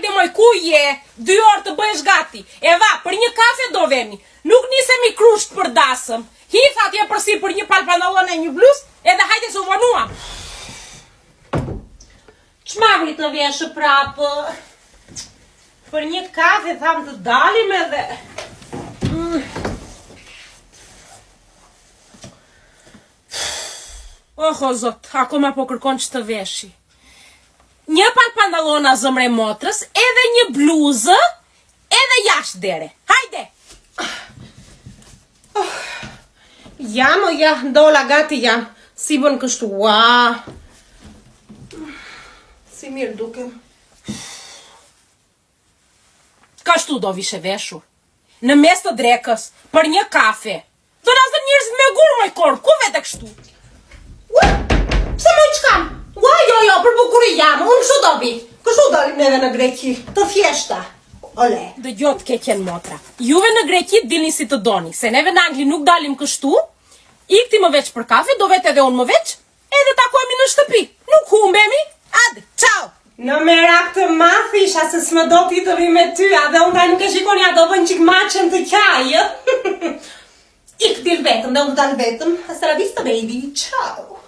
hajde moj, ku je? 2 orë të bëhesh gati. Eva, për një kafe do vemi. Nuk nisemi krusht për dasëm. Hith atje përsi për një pal pantalon e një bluz, edhe hajde s'u vonuam. Ç'marri të veshë prapë? Për një kafe tham të dalim edhe... Oh, o zot, akoma po kërkon që të veshi. Një pal pantalona zëmre motrës, edhe një bluzë, edhe jashtë dere. Hajde! Jam, o ja, ndolla gati jam. Si bën kështu, ua. Si mirë dukem. Kështu do vishe veshur. Në mes të drekës, për një kafe. Do na zën njerëz me gur moj korp, ku vete kështu? Ua, pse moj çkam? Ua, jo, për bukuri jam, unë kështu do vi. Kështu dalim neve në Greqi, të fjeshta. Ole. Dëgjoj të keqen motra. Juve në Greqi dilni si të doni, se neve në Angli nuk dalim kështu. Ikti më veç për kafe, do vetë edhe unë më veç, edhe takohemi në shtëpi. Nuk humbemi. Ade, ciao. Në merak të math isha se s'më do t'i të vi me ty, dhe unë taj nuk e shikonja do bën qik maqen të qajë. Ik dil vetëm, dhe unë dal vetëm. Hasta la vista, baby. Ciao.